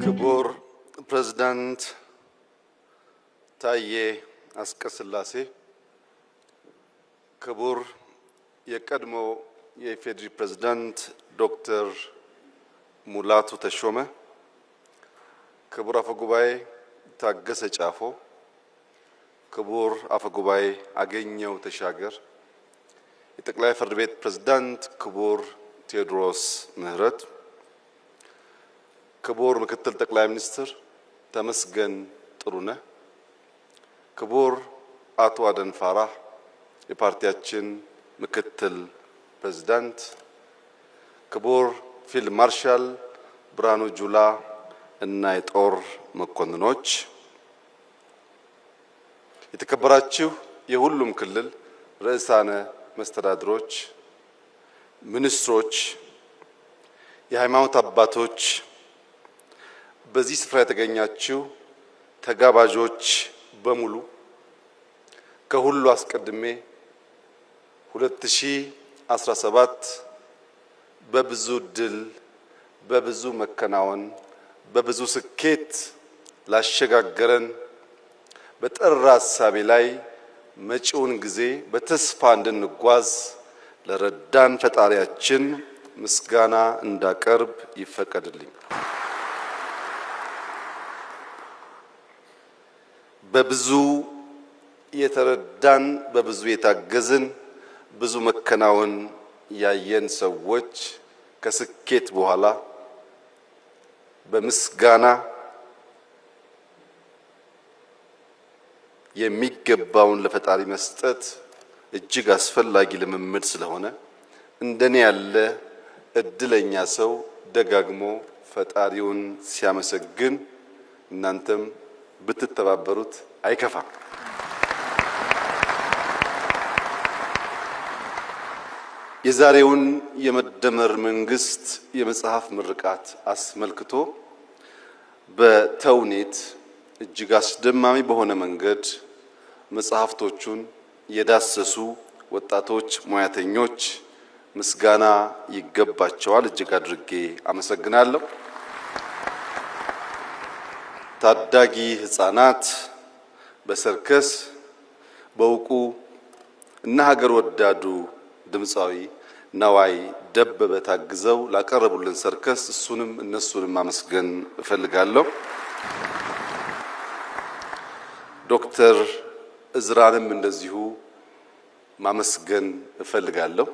ክቡር ፕሬዝዳንት ታዬ አጽቀሥላሴ፣ ክቡር የቀድሞ የኢፌዴሪ ፕሬዝዳንት ዶክተር ሙላቱ ተሾመ፣ ክቡር አፈጉባኤ ታገሰ ጫፎ፣ ክቡር አፈጉባኤ አገኘሁ ተሻገር፣ የጠቅላይ ፍርድ ቤት ፕሬዝዳንት ክቡር ቴዎድሮስ ምህረት፣ ክቡር ምክትል ጠቅላይ ሚኒስትር ተመስገን ጥሩነህ፣ ክቡር አቶ አደም ፋራህ የፓርቲያችን ምክትል ፕሬዝዳንት፣ ክቡር ፊልድ ማርሻል ብርሃኑ ጁላ እና የጦር መኮንኖች፣ የተከበራችሁ የሁሉም ክልል ርዕሳነ መስተዳድሮች፣ ሚኒስትሮች፣ የሃይማኖት አባቶች፣ በዚህ ስፍራ የተገኛችሁ ተጋባዦች በሙሉ ከሁሉ አስቀድሜ 2017 በብዙ ድል፣ በብዙ መከናወን፣ በብዙ ስኬት ላሸጋገረን በጠራ ሐሳቤ ላይ መጪውን ጊዜ በተስፋ እንድንጓዝ ለረዳን ፈጣሪያችን ምስጋና እንዳቀርብ ይፈቀድልኝ። በብዙ የተረዳን፣ በብዙ የታገዝን፣ ብዙ መከናወን ያየን ሰዎች ከስኬት በኋላ በምስጋና የሚገባውን ለፈጣሪ መስጠት እጅግ አስፈላጊ ልምምድ ስለሆነ እንደኔ ያለ እድለኛ ሰው ደጋግሞ ፈጣሪውን ሲያመሰግን እናንተም ብትተባበሩት አይከፋም። የዛሬውን የመደመር መንግስት የመጽሐፍ ምርቃት አስመልክቶ በተውኔት እጅግ አስደማሚ በሆነ መንገድ መጽሐፍቶቹን የዳሰሱ ወጣቶች ሙያተኞች ምስጋና ይገባቸዋል። እጅግ አድርጌ አመሰግናለሁ። ታዳጊ ህፃናት በሰርከስ በእውቁ እና ሀገር ወዳዱ ድምፃዊ ነዋይ ደበበ ታግዘው ላቀረቡልን ሰርከስ እሱንም እነሱንም ማመስገን እፈልጋለሁ። ዶክተር እዝራንም እንደዚሁ ማመስገን እፈልጋለሁ።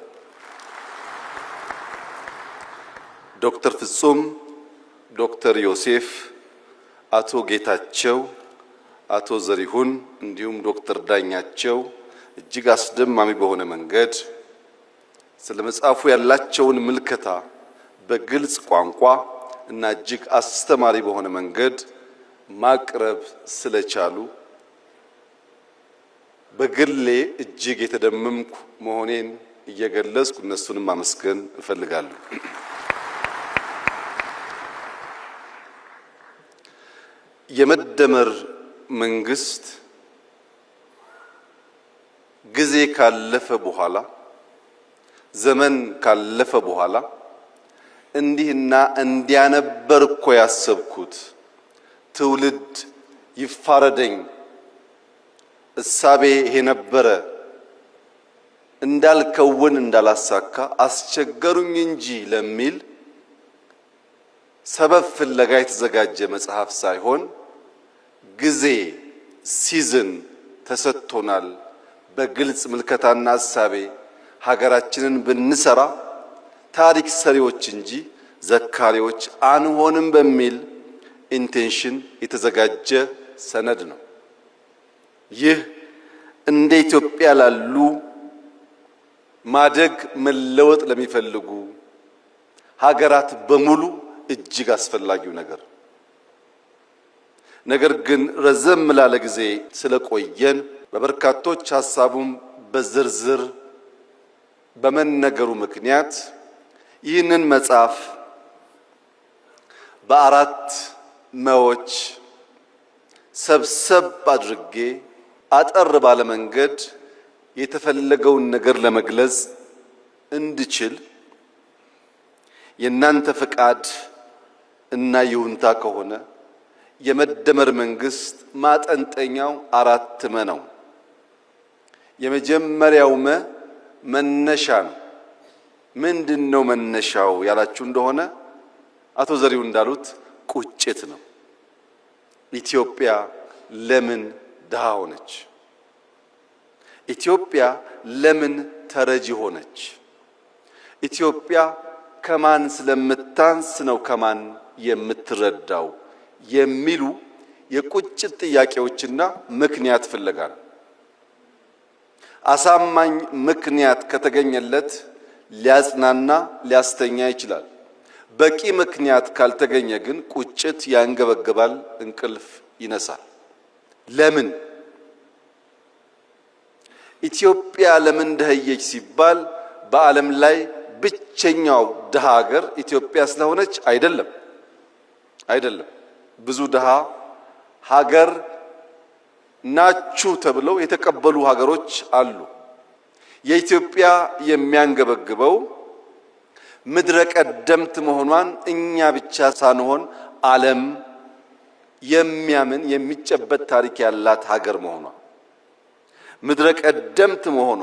ዶክተር ፍጹም፣ ዶክተር ዮሴፍ፣ አቶ ጌታቸው፣ አቶ ዘሪሁን እንዲሁም ዶክተር ዳኛቸው እጅግ አስደማሚ በሆነ መንገድ ስለ መጽሐፉ ያላቸውን ምልከታ በግልጽ ቋንቋ እና እጅግ አስተማሪ በሆነ መንገድ ማቅረብ ስለቻሉ በግሌ እጅግ የተደመምኩ መሆኔን እየገለጽኩ እነሱንም ማመስገን እፈልጋለሁ። የመደመር መንግስት ጊዜ ካለፈ በኋላ ዘመን ካለፈ በኋላ እንዲህና እንዲያነበር እኮ ያሰብኩት ትውልድ ይፋረደኝ እሳቤ ይሄ ነበረ እንዳልከውን እንዳላሳካ አስቸገሩኝ እንጂ ለሚል ሰበብ ፍለጋ የተዘጋጀ መጽሐፍ ሳይሆን ጊዜ ሲዝን ተሰጥቶናል። በግልጽ ምልከታና ሐሳቤ ሀገራችንን ብንሰራ ታሪክ ሰሪዎች እንጂ ዘካሪዎች አንሆንም በሚል ኢንቴንሽን የተዘጋጀ ሰነድ ነው። ይህ እንደ ኢትዮጵያ ላሉ ማደግ መለወጥ ለሚፈልጉ ሀገራት በሙሉ እጅግ አስፈላጊው ነገር ግን ረዘም ላለ ጊዜ ስለቆየን በበርካቶች ሐሳቡም በዝርዝር በመነገሩ ምክንያት ይህንን መጽሐፍ በአራት መዎች ሰብሰብ አድርጌ አጠር ባለ መንገድ የተፈለገውን ነገር ለመግለጽ እንድችል የናንተ ፍቃድ እና ይሁንታ ከሆነ የመደመር መንግስት ማጠንጠኛው አራት መ ነው። የመጀመሪያው መነሻ ነው። ምንድነው መነሻው ያላችሁ እንደሆነ አቶ ዘሪው እንዳሉት ቁጭት ነው። ኢትዮጵያ ለምን ድሃ ሆነች? ኢትዮጵያ ለምን ተረጂ ሆነች? ኢትዮጵያ ከማን ስለምታንስ ነው ከማን የምትረዳው የሚሉ የቁጭት ጥያቄዎችና ምክንያት ፍለጋ ነው። አሳማኝ ምክንያት ከተገኘለት ሊያጽናና ሊያስተኛ ይችላል። በቂ ምክንያት ካልተገኘ ግን ቁጭት ያንገበግባል፣ እንቅልፍ ይነሳል። ለምን ኢትዮጵያ ለምን ደህየች ሲባል በዓለም ላይ ብቸኛው ድሃ ሀገር ኢትዮጵያ ስለሆነች አይደለም። ብዙ ድሃ ሀገር ናችሁ ተብለው የተቀበሉ ሀገሮች አሉ። የኢትዮጵያ የሚያንገበግበው ምድረ ቀደምት መሆኗን እኛ ብቻ ሳንሆን ዓለም የሚያምን የሚጨበት ታሪክ ያላት ሀገር መሆኗ፣ ምድረ ቀደምት መሆኗ፣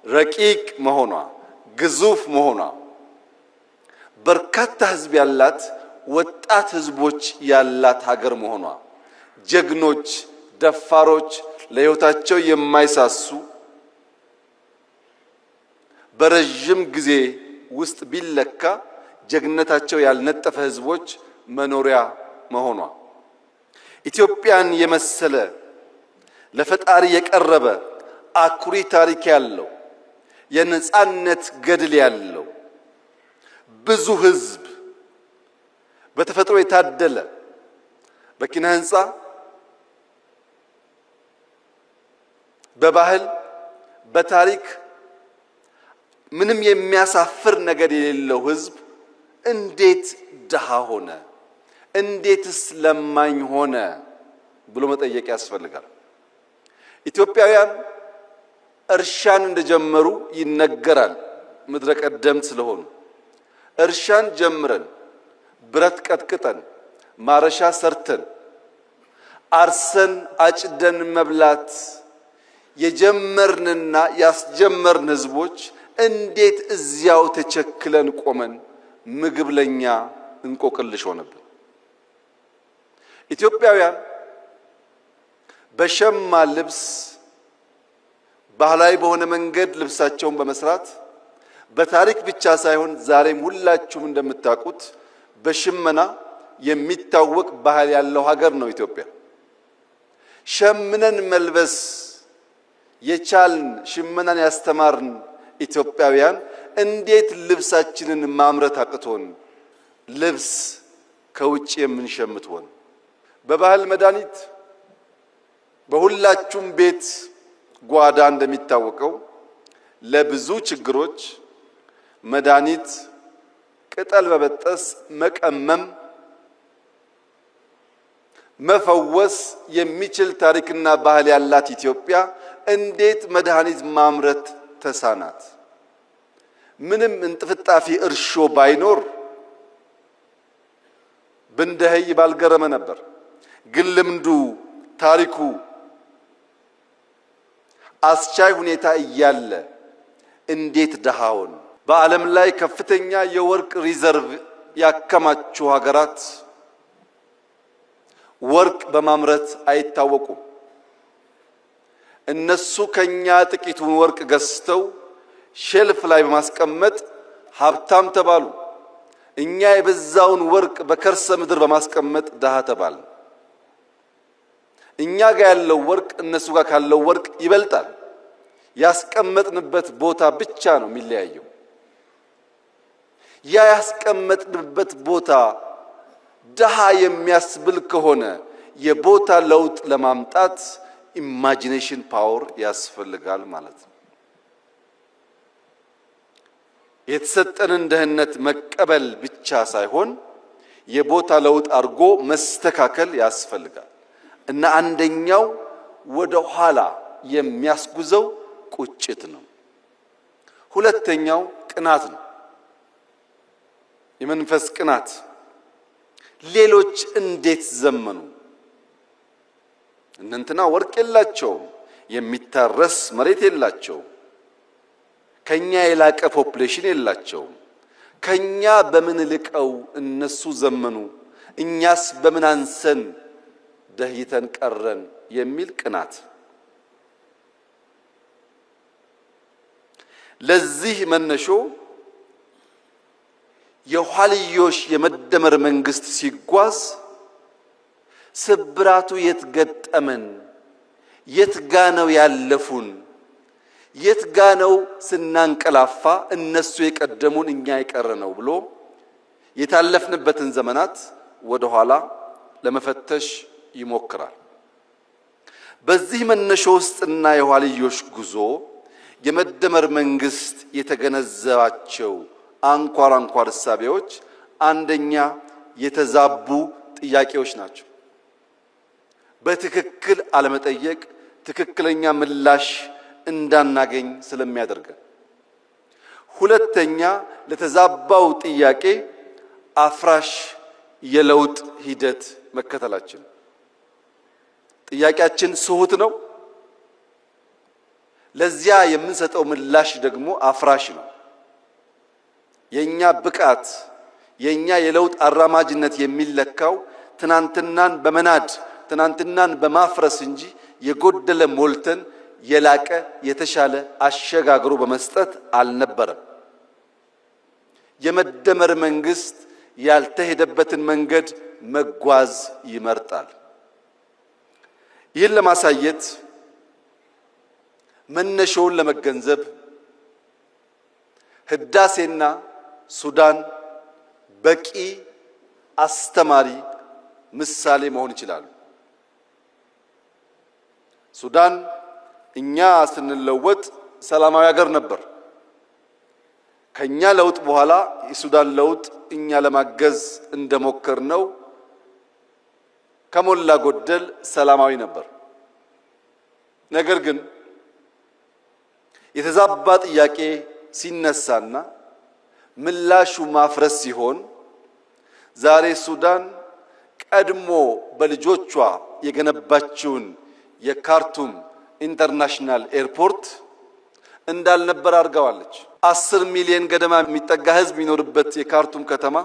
ረቂቅ መሆኗ፣ ግዙፍ መሆኗ፣ በርካታ ህዝብ ያላት ወጣት ህዝቦች ያላት ሀገር መሆኗ፣ ጀግኖች ደፋሮች ለህይወታቸው የማይሳሱ በረጅም ጊዜ ውስጥ ቢለካ ጀግነታቸው ያልነጠፈ ህዝቦች መኖሪያ መሆኗ፣ ኢትዮጵያን የመሰለ ለፈጣሪ የቀረበ አኩሪ ታሪክ ያለው የነጻነት ገድል ያለው ብዙ ህዝብ በተፈጥሮ የታደለ በኪነ ህንጻ በባህል በታሪክ ምንም የሚያሳፍር ነገር የሌለው ህዝብ እንዴት ድሃ ሆነ? እንዴትስ ለማኝ ሆነ ብሎ መጠየቅ ያስፈልጋል። ኢትዮጵያውያን እርሻን እንደጀመሩ ይነገራል። ምድረ ቀደምት ስለሆኑ እርሻን ጀምረን ብረት ቀጥቅጠን ማረሻ ሰርተን አርሰን አጭደን መብላት የጀመርንና ያስጀመርን ህዝቦች እንዴት እዚያው ተቸክለን ቆመን ምግብ ለኛ እንቆቅልሽ ሆነብን? ኢትዮጵያውያን በሸማ ልብስ ባህላዊ በሆነ መንገድ ልብሳቸውን በመስራት በታሪክ ብቻ ሳይሆን ዛሬም ሁላችሁም እንደምታውቁት በሽመና የሚታወቅ ባህል ያለው ሀገር ነው ኢትዮጵያ። ሸምነን መልበስ የቻልን ሽመናን ያስተማርን ኢትዮጵያውያን እንዴት ልብሳችንን ማምረት አቅቶን ልብስ ከውጭ የምንሸምት ሆን? በባህል መድኃኒት በሁላችሁም ቤት ጓዳ እንደሚታወቀው ለብዙ ችግሮች መድኃኒት ቅጠል በበጠስ መቀመም መፈወስ የሚችል ታሪክና ባህል ያላት ኢትዮጵያ እንዴት መድኃኒት ማምረት ተሳናት? ምንም እንጥፍጣፊ እርሾ ባይኖር ብንደህይ ባልገረመ ነበር። ግን ልምዱ ታሪኩ አስቻይ ሁኔታ እያለ እንዴት ደሃውን? በዓለም ላይ ከፍተኛ የወርቅ ሪዘርቭ ያከማቹ ሀገራት ወርቅ በማምረት አይታወቁም። እነሱ ከኛ ጥቂቱን ወርቅ ገዝተው ሼልፍ ላይ በማስቀመጥ ሀብታም ተባሉ። እኛ የበዛውን ወርቅ በከርሰ ምድር በማስቀመጥ ደሃ ተባል። እኛ ጋር ያለው ወርቅ እነሱ ጋር ካለው ወርቅ ይበልጣል። ያስቀመጥንበት ቦታ ብቻ ነው የሚለያየው። ያ ያስቀመጥንበት ቦታ ደሃ የሚያስብል ከሆነ የቦታ ለውጥ ለማምጣት ኢማጂኔሽን ፓወር ያስፈልጋል ማለት ነው። የተሰጠንን ደህንነት መቀበል ብቻ ሳይሆን የቦታ ለውጥ አድርጎ መስተካከል ያስፈልጋል እና አንደኛው ወደ ኋላ የሚያስጉዘው ቁጭት ነው። ሁለተኛው ቅናት ነው። የመንፈስ ቅናት። ሌሎች እንዴት ዘመኑ? እነንትና ወርቅ የላቸውም፣ የሚታረስ መሬት የላቸውም፣ ከኛ የላቀ ፖፑሌሽን የላቸውም። ከኛ በምን ልቀው እነሱ ዘመኑ? እኛስ በምን አንሰን ደህይተን ቀረን? የሚል ቅናት። ለዚህ መነሾ የኋልዮሽ የመደመር መንግስት ሲጓዝ ስብራቱ የት ገጠመን? የት ጋ ነው ያለፉን? የት ጋ ነው ስናንቀላፋ እነሱ የቀደሙን እኛ የቀረነው ብሎ የታለፍንበትን ዘመናት ወደ ኋላ ለመፈተሽ ይሞክራል። በዚህ መነሾ ውስጥና የኋልዮሽ ጉዞ የመደመር መንግስት የተገነዘባቸው አንኳር እሳቤዎች አንደኛ የተዛቡ ጥያቄዎች ናቸው። በትክክል አለመጠየቅ ትክክለኛ ምላሽ እንዳናገኝ ስለሚያደርገን። ሁለተኛ ለተዛባው ጥያቄ አፍራሽ የለውጥ ሂደት መከተላችን። ጥያቄያችን ስሁት ነው። ለዚያ የምንሰጠው ምላሽ ደግሞ አፍራሽ ነው። የኛ ብቃት የኛ የለውጥ አራማጅነት የሚለካው ትናንትናን በመናድ ትናንትናን በማፍረስ እንጂ የጎደለ ሞልተን የላቀ የተሻለ አሸጋግሮ በመስጠት አልነበረም። የመደመር መንግስት ያልተሄደበትን መንገድ መጓዝ ይመርጣል። ይህን ለማሳየት መነሾውን ለመገንዘብ ህዳሴና ሱዳን በቂ አስተማሪ ምሳሌ መሆን ይችላሉ። ሱዳን እኛ ስንለወጥ ሰላማዊ ሀገር ነበር። ከኛ ለውጥ በኋላ የሱዳን ለውጥ እኛ ለማገዝ እንደሞከርነው ከሞላ ጎደል ሰላማዊ ነበር። ነገር ግን የተዛባ ጥያቄ ሲነሳና ምላሹ ማፍረስ ሲሆን ዛሬ ሱዳን ቀድሞ በልጆቿ የገነባችውን የካርቱም ኢንተርናሽናል ኤርፖርት እንዳልነበር አድርገዋለች። 10 ሚሊዮን ገደማ የሚጠጋ ህዝብ የሚኖርበት የካርቱም ከተማ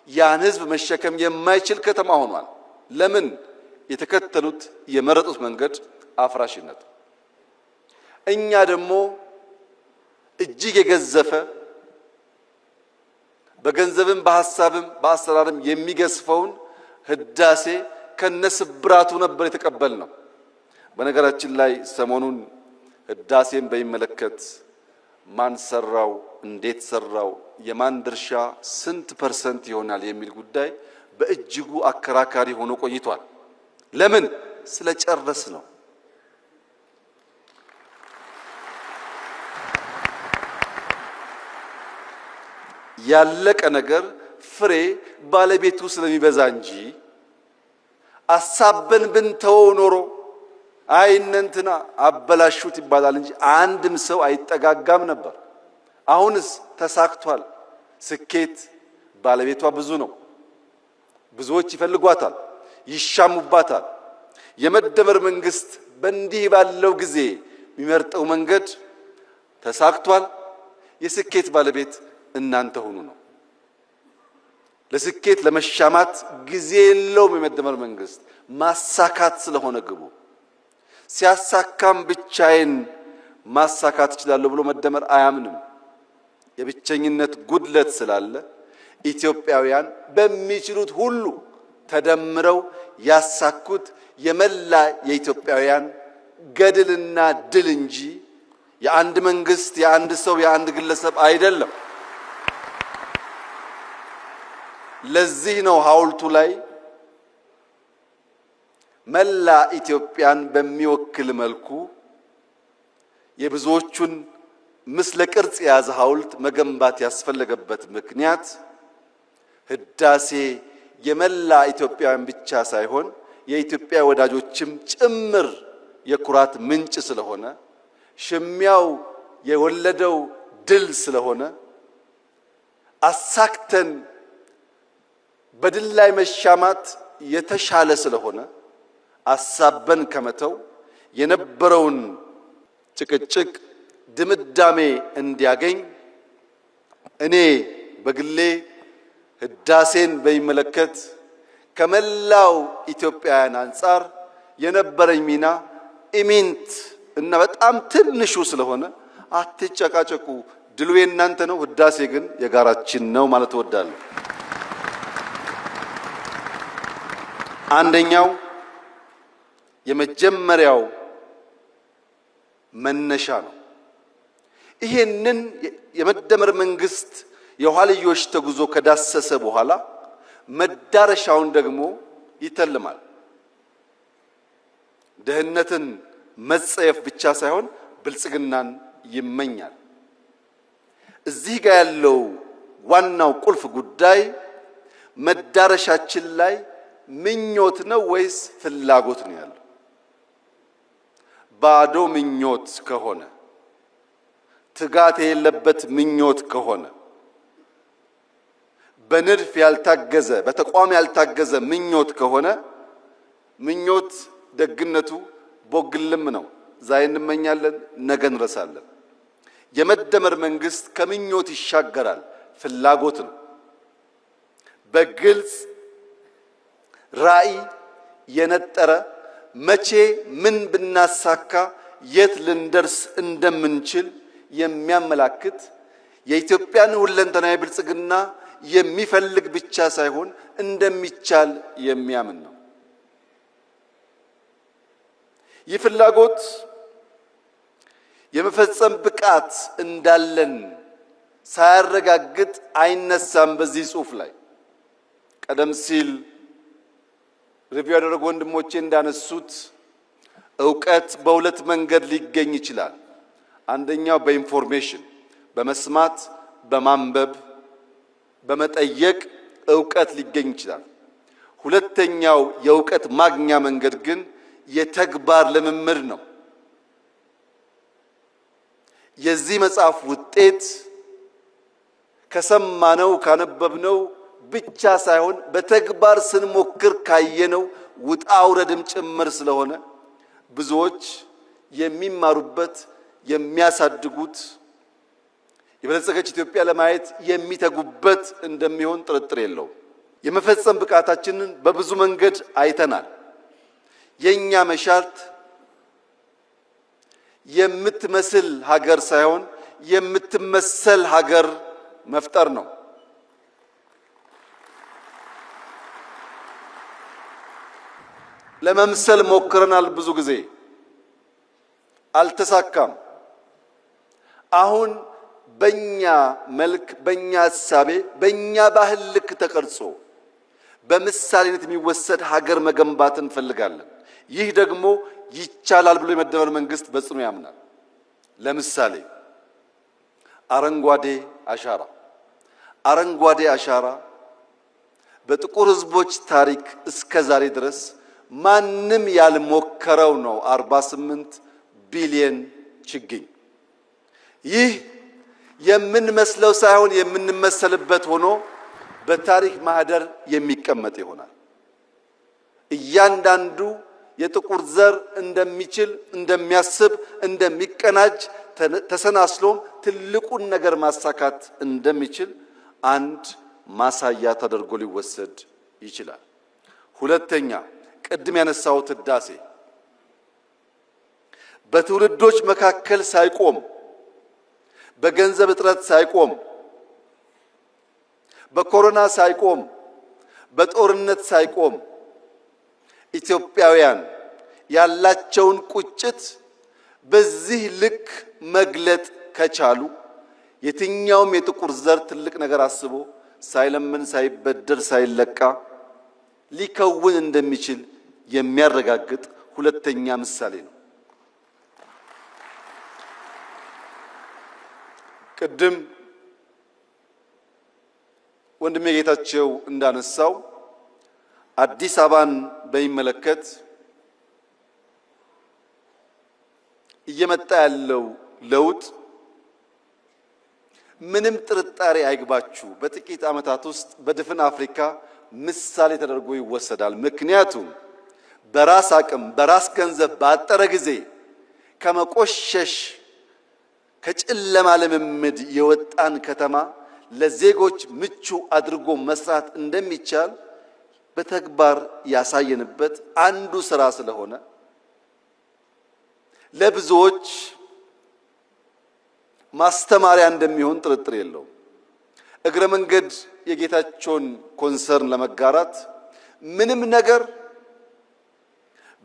ያን ህዝብ መሸከም የማይችል ከተማ ሆኗል። ለምን? የተከተሉት የመረጡት መንገድ አፍራሽነት። እኛ ደግሞ እጅግ የገዘፈ በገንዘብም በሐሳብም በአሰራርም የሚገስፈውን ህዳሴ ከነስብራቱ ነበር የተቀበልነው። በነገራችን ላይ ሰሞኑን ህዳሴን በሚመለከት ማን ሰራው፣ እንዴት ሰራው፣ የማን ድርሻ ስንት ፐርሰንት ይሆናል የሚል ጉዳይ በእጅጉ አከራካሪ ሆኖ ቆይቷል። ለምን? ስለጨረስ ነው። ያለቀ ነገር ፍሬ ባለቤቱ ስለሚበዛ እንጂ አሳበን ብንተወው ኖሮ አይ እነንትና አበላሹት ይባላል እንጂ አንድም ሰው አይጠጋጋም ነበር። አሁንስ ተሳክቷል። ስኬት ባለቤቷ ብዙ ነው። ብዙዎች ይፈልጓታል፣ ይሻሙባታል። የመደመር መንግስት በእንዲህ ባለው ጊዜ የሚመርጠው መንገድ ተሳክቷል። የስኬት ባለቤት እናንተ ሁኑ ነው። ለስኬት ለመሻማት ጊዜ የለውም የመደመር መንግስት። ማሳካት ስለሆነ ግቡ። ሲያሳካም ብቻዬን ማሳካት እችላለሁ ብሎ መደመር አያምንም። የብቸኝነት ጉድለት ስላለ ኢትዮጵያውያን በሚችሉት ሁሉ ተደምረው ያሳኩት የመላ የኢትዮጵያውያን ገድልና ድል እንጂ የአንድ መንግስት፣ የአንድ ሰው፣ የአንድ ግለሰብ አይደለም። ለዚህ ነው ሐውልቱ ላይ መላ ኢትዮጵያን በሚወክል መልኩ የብዙዎቹን ምስለ ቅርጽ የያዘ ሐውልት መገንባት ያስፈለገበት ምክንያት ህዳሴ የመላ ኢትዮጵያውያን ብቻ ሳይሆን የኢትዮጵያ ወዳጆችም ጭምር የኩራት ምንጭ ስለሆነ ሽሚያው የወለደው ድል ስለሆነ አሳክተን በድል ላይ መሻማት የተሻለ ስለሆነ አሳበን ከመተው የነበረውን ጭቅጭቅ ድምዳሜ እንዲያገኝ እኔ በግሌ ህዳሴን በሚመለከት ከመላው ኢትዮጵያውያን አንጻር የነበረኝ ሚና ኢሚንት እና በጣም ትንሹ ስለሆነ አትጨቃጨቁ፣ ድሉ የእናንተ ነው፣ ህዳሴ ግን የጋራችን ነው ማለት እወዳለሁ። አንደኛው የመጀመሪያው መነሻ ነው። ይሄንን የመደመር መንግስት የኋልዮሽ ተጉዞ ከዳሰሰ በኋላ መዳረሻውን ደግሞ ይተልማል። ድህነትን መጸየፍ ብቻ ሳይሆን ብልጽግናን ይመኛል። እዚህ ጋር ያለው ዋናው ቁልፍ ጉዳይ መዳረሻችን ላይ ምኞት ነው ወይስ ፍላጎት ነው ያለው? ባዶ ምኞት ከሆነ፣ ትጋት የሌለበት ምኞት ከሆነ፣ በንድፍ ያልታገዘ በተቋም ያልታገዘ ምኞት ከሆነ ምኞት ደግነቱ ቦግልም ነው። ዛሬ እንመኛለን፣ ነገ እንረሳለን። የመደመር መንግስት ከምኞት ይሻገራል፣ ፍላጎት ነው። በግልጽ ራዕይ የነጠረ መቼ ምን ብናሳካ የት ልንደርስ እንደምንችል የሚያመላክት የኢትዮጵያን ሁለንተናዊ ብልጽግና የሚፈልግ ብቻ ሳይሆን እንደሚቻል የሚያምን ነው። ይህ ፍላጎት የመፈጸም ብቃት እንዳለን ሳያረጋግጥ አይነሳም። በዚህ ጽሑፍ ላይ ቀደም ሲል ሪቪው ያደረጉ ወንድሞቼ እንዳነሱት ዕውቀት በሁለት መንገድ ሊገኝ ይችላል። አንደኛው በኢንፎርሜሽን በመስማት በማንበብ በመጠየቅ ዕውቀት ሊገኝ ይችላል። ሁለተኛው የዕውቀት ማግኛ መንገድ ግን የተግባር ልምምድ ነው። የዚህ መጽሐፍ ውጤት ከሰማነው ካነበብነው ብቻ ሳይሆን በተግባር ስንሞክር ካየነው ውጣ ውረድም ጭምር ስለሆነ ብዙዎች የሚማሩበት የሚያሳድጉት የበለጸገች ኢትዮጵያ ለማየት የሚተጉበት እንደሚሆን ጥርጥር የለውም። የመፈጸም ብቃታችንን በብዙ መንገድ አይተናል። የኛ መሻት የምትመስል ሀገር ሳይሆን የምትመሰል ሀገር መፍጠር ነው። ለመምሰል ሞክረናል። ብዙ ጊዜ አልተሳካም። አሁን በእኛ መልክ፣ በእኛ እሳቤ፣ በእኛ ባህል ልክ ተቀርጾ በምሳሌነት የሚወሰድ ሀገር መገንባት እንፈልጋለን። ይህ ደግሞ ይቻላል ብሎ የመደመር መንግስት በጽኑ ያምናል። ለምሳሌ አረንጓዴ አሻራ በጥቁር ህዝቦች ታሪክ እስከ ዛሬ ድረስ ማንም ያልሞከረው ነው። 48 ቢሊዮን ችግኝ። ይህ የምንመስለው ሳይሆን የምንመሰልበት ሆኖ በታሪክ ማህደር የሚቀመጥ ይሆናል። እያንዳንዱ የጥቁር ዘር እንደሚችል፣ እንደሚያስብ፣ እንደሚቀናጅ ተሰናስሎም ትልቁን ነገር ማሳካት እንደሚችል አንድ ማሳያ ተደርጎ ሊወሰድ ይችላል። ሁለተኛ፣ ቅድም ያነሳሁት ህዳሴ በትውልዶች መካከል ሳይቆም፣ በገንዘብ እጥረት ሳይቆም፣ በኮሮና ሳይቆም፣ በጦርነት ሳይቆም ኢትዮጵያውያን ያላቸውን ቁጭት በዚህ ልክ መግለጥ ከቻሉ የትኛውም የጥቁር ዘር ትልቅ ነገር አስቦ ሳይለምን፣ ሳይበደር፣ ሳይለቃ ሊከውን እንደሚችል የሚያረጋግጥ ሁለተኛ ምሳሌ ነው። ቅድም ወንድሜ ጌታቸው እንዳነሳው አዲስ አበባን በሚመለከት እየመጣ ያለው ለውጥ ምንም ጥርጣሬ አይግባችሁ በጥቂት ዓመታት ውስጥ በድፍን አፍሪካ ምሳሌ ተደርጎ ይወሰዳል። ምክንያቱም በራስ አቅም በራስ ገንዘብ ባጠረ ጊዜ ከመቆሸሽ ከጨለማ ልምምድ የወጣን ከተማ ለዜጎች ምቹ አድርጎ መስራት እንደሚቻል በተግባር ያሳየንበት አንዱ ስራ ስለሆነ ለብዙዎች ማስተማሪያ እንደሚሆን ጥርጥር የለውም። እግረ መንገድ የጌታቸውን ኮንሰርን ለመጋራት ምንም ነገር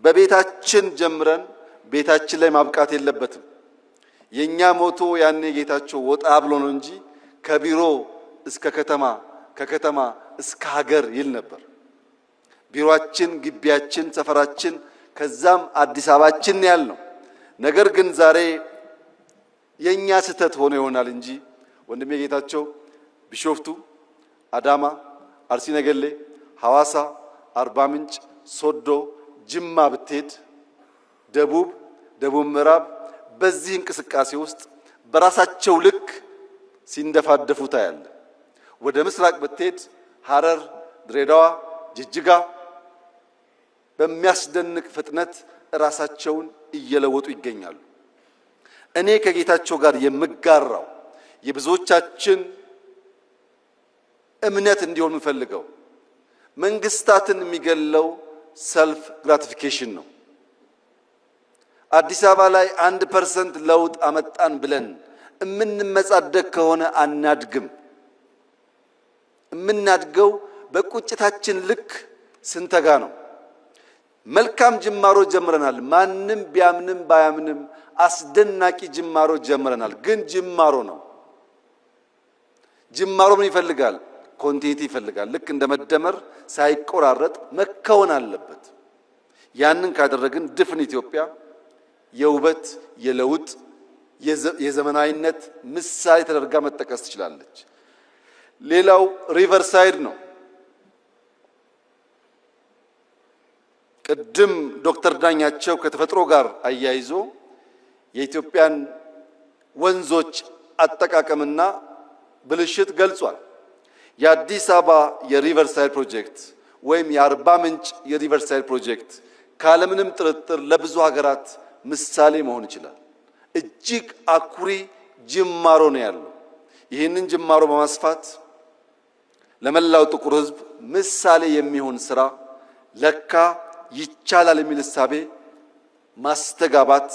በቤታችን ጀምረን ቤታችን ላይ ማብቃት የለበትም። የኛ ሞቶ ያኔ ጌታቸው ወጣ ብሎ ነው እንጂ ከቢሮ እስከ ከተማ ከከተማ እስከ ሀገር ይል ነበር። ቢሮአችን፣ ግቢያችን፣ ሰፈራችን ከዛም አዲስ አበባችን ያልነው ነገር ግን ዛሬ የኛ ስህተት ሆኖ ይሆናል እንጂ ወንድሜ ጌታቸው ቢሾፍቱ፣ አዳማ፣ አርሲ ነገሌ፣ ሐዋሳ፣ አርባ ምንጭ፣ ሶዶ፣ ጅማ ብትሄድ ደቡብ ምዕራብ በዚህ እንቅስቃሴ ውስጥ በራሳቸው ልክ ሲንደፋደፉ ታያለ። ወደ ምስራቅ ብትሄድ ሐረር፣ ድሬዳዋ፣ ጅጅጋ በሚያስደንቅ ፍጥነት ራሳቸውን እየለወጡ ይገኛሉ። እኔ ከጌታቸው ጋር የምጋራው የብዙዎቻችን እምነት እንዲሆን የምፈልገው መንግስታትን የሚገለው ሰልፍ ግራቲፊኬሽን ነው። አዲስ አበባ ላይ 1% ለውጥ አመጣን ብለን እምንመጻደቅ ከሆነ አናድግም። እምናድገው በቁጭታችን ልክ ስንተጋ ነው። መልካም ጅማሮ ጀምረናል። ማንም ቢያምንም ባያምንም አስደናቂ ጅማሮ ጀምረናል። ግን ጅማሮ ነው። ጅማሮ ምን ይፈልጋል? ኮንቲኒቲ ይፈልጋል። ልክ እንደ መደመር ሳይቆራረጥ መከወን አለበት። ያንን ካደረግን ድፍን ኢትዮጵያ የውበት፣ የለውጥ፣ የዘመናዊነት ምሳሌ ተደርጋ መጠቀስ ትችላለች። ሌላው ሪቨርሳይድ ነው። ቅድም ዶክተር ዳኛቸው ከተፈጥሮ ጋር አያይዞ የኢትዮጵያን ወንዞች አጠቃቀምና ብልሽት ገልጿል። የአዲስ አበባ የሪቨርሳይድ ፕሮጀክት ወይም የአርባ ምንጭ የሪቨርሳይድ ፕሮጀክት ካለምንም ጥርጥር ለብዙ ሀገራት ምሳሌ መሆን ይችላል። እጅግ አኩሪ ጅማሮ ነው ያለው። ይህንን ጅማሮ በማስፋት ለመላው ጥቁር ሕዝብ ምሳሌ የሚሆን ስራ ለካ ይቻላል የሚል እሳቤ ማስተጋባት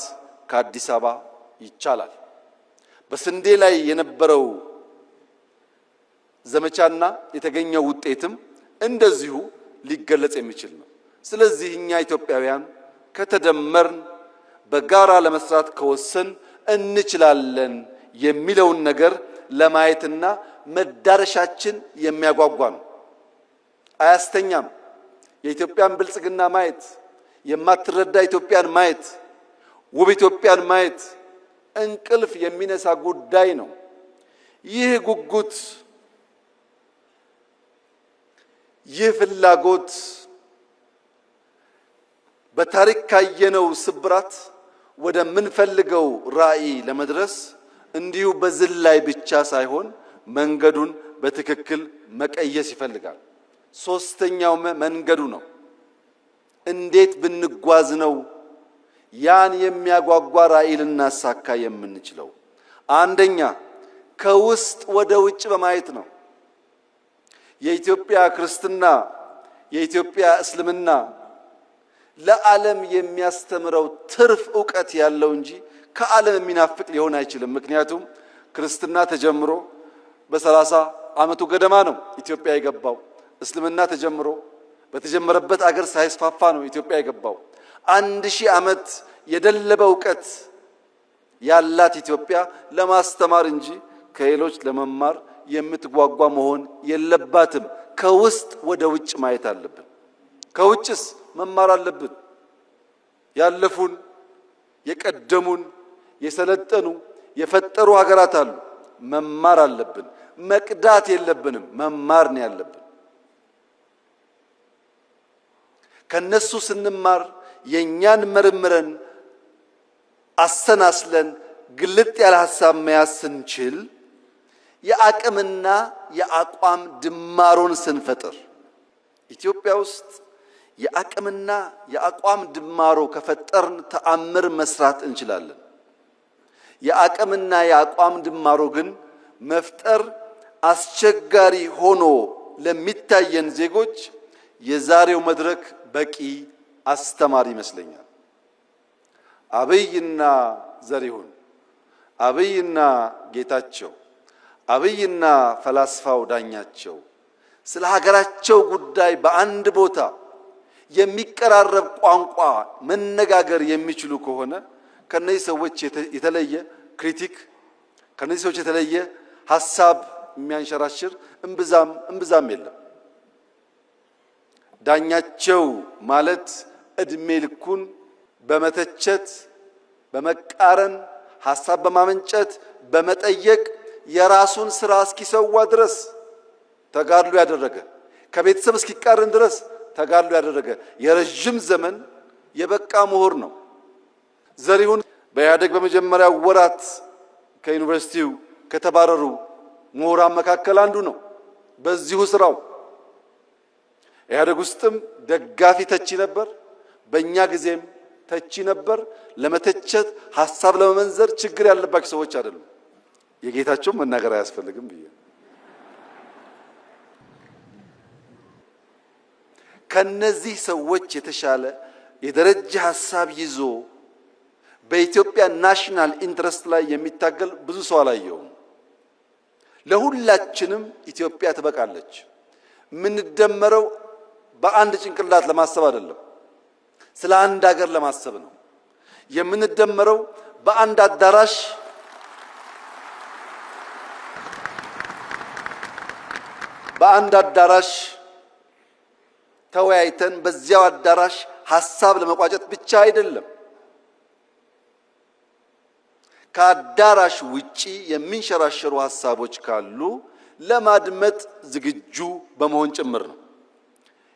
ከአዲስ አበባ ይቻላል። በስንዴ ላይ የነበረው ዘመቻና የተገኘው ውጤትም እንደዚሁ ሊገለጽ የሚችል ነው። ስለዚህ እኛ ኢትዮጵያውያን ከተደመርን በጋራ ለመስራት ከወሰን እንችላለን የሚለውን ነገር ለማየትና መዳረሻችን የሚያጓጓ ነው። አያስተኛም። የኢትዮጵያን ብልጽግና ማየት፣ የማትረዳ ኢትዮጵያን ማየት፣ ውብ ኢትዮጵያን ማየት እንቅልፍ የሚነሳ ጉዳይ ነው። ይህ ጉጉት፣ ይህ ፍላጎት በታሪክ ካየነው ስብራት ወደምንፈልገው ራዕይ ለመድረስ እንዲሁ በዝላይ ብቻ ሳይሆን መንገዱን በትክክል መቀየስ ይፈልጋል። ሶስተኛው መንገዱ ነው። እንዴት ብንጓዝ ነው ያን የሚያጓጓ ራዕይ ልናሳካ የምንችለው? አንደኛ ከውስጥ ወደ ውጭ በማየት ነው። የኢትዮጵያ ክርስትና፣ የኢትዮጵያ እስልምና ለዓለም የሚያስተምረው ትርፍ ዕውቀት ያለው እንጂ ከዓለም የሚናፍቅ ሊሆን አይችልም። ምክንያቱም ክርስትና ተጀምሮ በ30 ዓመቱ ገደማ ነው ኢትዮጵያ የገባው። እስልምና ተጀምሮ በተጀመረበት አገር ሳይስፋፋ ነው ኢትዮጵያ የገባው። 1000 ዓመት የደለበ ዕውቀት ያላት ኢትዮጵያ ለማስተማር እንጂ ከሌሎች ለመማር የምትጓጓ መሆን የለባትም። ከውስጥ ወደ ውጭ ማየት አለብን። ከውጭስ መማር አለብን። ያለፉን፣ የቀደሙን፣ የሰለጠኑ፣ የፈጠሩ ሀገራት አሉ። መማር አለብን። መቅዳት የለብንም። መማር ነው ያለብን። ከነሱ ስንማር የኛን መርምረን አሰናስለን ግልጥ ያለ ሐሳብ መያዝ ስንችል የአቅምና የአቋም ድማሮን ስንፈጥር ኢትዮጵያ ውስጥ የአቅምና የአቋም ድማሮ ከፈጠርን ተአምር መስራት እንችላለን። የአቅምና የአቋም ድማሮ ግን መፍጠር አስቸጋሪ ሆኖ ለሚታየን ዜጎች የዛሬው መድረክ በቂ አስተማሪ ይመስለኛል። አብይና ዘሪሁን፣ አብይና ጌታቸው፣ አብይና ፈላስፋው ዳኛቸው ስለ ሀገራቸው ጉዳይ በአንድ ቦታ የሚቀራረብ ቋንቋ መነጋገር የሚችሉ ከሆነ ከነዚህ ሰዎች የተለየ ክሪቲክ፣ ከነዚህ ሰዎች የተለየ ሐሳብ የሚያንሸራሽር እምብዛም የለም። ዳኛቸው ማለት እድሜ ልኩን በመተቸት፣ በመቃረን፣ ሐሳብ በማመንጨት፣ በመጠየቅ የራሱን ስራ እስኪሰዋ ድረስ ተጋድሎ ያደረገ፣ ከቤተሰብ እስኪቃረን ድረስ ተጋድሎ ያደረገ የረጅም ዘመን የበቃ ምሁር ነው። ዘሪሁን በኢህአዴግ በመጀመሪያ ወራት ከዩኒቨርሲቲው ከተባረሩ ምሁራን መካከል አንዱ ነው። በዚሁ ስራው ኢህአዴግ ውስጥም ደጋፊ ተቺ ነበር፣ በእኛ ጊዜም ተቺ ነበር። ለመተቸት ሐሳብ ለመመንዘር ችግር ያለባቸው ሰዎች አይደሉም። የጌታቸው መናገር አያስፈልግም ብዬ ከነዚህ ሰዎች የተሻለ የደረጃ ሐሳብ ይዞ በኢትዮጵያ ናሽናል ኢንትረስት ላይ የሚታገል ብዙ ሰው አላየውም። ለሁላችንም ኢትዮጵያ ትበቃለች። የምንደመረው በአንድ ጭንቅላት ለማሰብ አይደለም፣ ስለ አንድ ሀገር ለማሰብ ነው። የምንደመረው በአንድ አዳራሽ ተወያይተን በዚያው አዳራሽ ሐሳብ ለመቋጨት ብቻ አይደለም። ከአዳራሽ ውጪ የሚንሸራሸሩ ሐሳቦች ካሉ ለማድመጥ ዝግጁ በመሆን ጭምር ነው።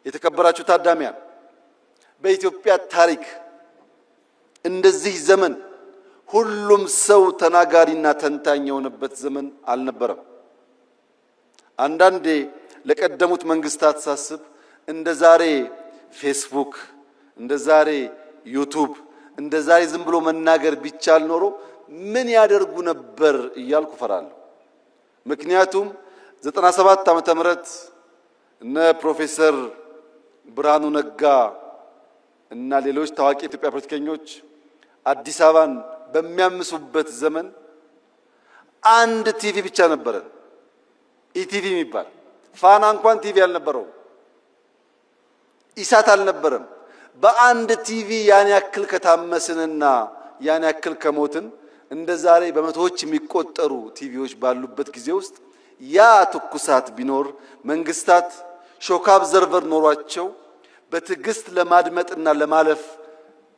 የተከበራችሁ ታዳሚያን፣ በኢትዮጵያ ታሪክ እንደዚህ ዘመን ሁሉም ሰው ተናጋሪና ተንታኝ የሆነበት ዘመን አልነበረም። አንዳንዴ ለቀደሙት መንግስታት ሳስብ እንደ ዛሬ ፌስቡክ፣ እንደ ዛሬ ዩቱብ፣ እንደ ዛሬ ዝም ብሎ መናገር ቢቻል ኖሮ ምን ያደርጉ ነበር እያልኩ ፈራለሁ። ምክንያቱም 97 ዓመተ ምህረት እነ ፕሮፌሰር ብርሃኑ ነጋ እና ሌሎች ታዋቂ የኢትዮጵያ ፖለቲከኞች አዲስ አበባን በሚያምሱበት ዘመን አንድ ቲቪ ብቻ ነበረን፣ ኢቲቪ የሚባል። ፋና እንኳን ቲቪ አልነበረውም። ኢሳት አልነበረም። በአንድ ቲቪ ያን ያክል ከታመስንና ያን ያክል ከሞትን እንደ ዛሬ በመቶዎች የሚቆጠሩ ቲቪዎች ባሉበት ጊዜ ውስጥ ያ ትኩሳት ቢኖር መንግስታት ሾክ አብዘርቨር ኖሯቸው በትዕግስት ለማድመጥና ለማለፍ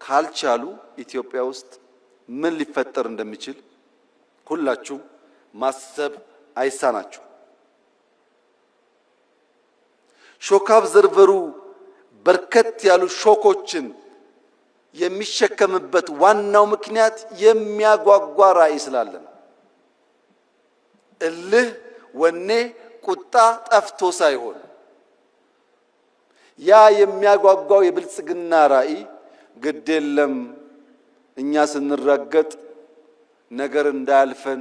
ካልቻሉ ኢትዮጵያ ውስጥ ምን ሊፈጠር እንደሚችል ሁላችሁ ማሰብ አይሳናችሁ። ሾክ አብዘርቨሩ በርከት ያሉ ሾኮችን የሚሸከምበት ዋናው ምክንያት የሚያጓጓ ራዕይ ስላለን እልህ፣ ወኔ፣ ቁጣ ጠፍቶ ሳይሆን ያ የሚያጓጓው የብልጽግና ራዕይ ግድ የለም እኛ ስንረገጥ ነገር እንዳያልፈን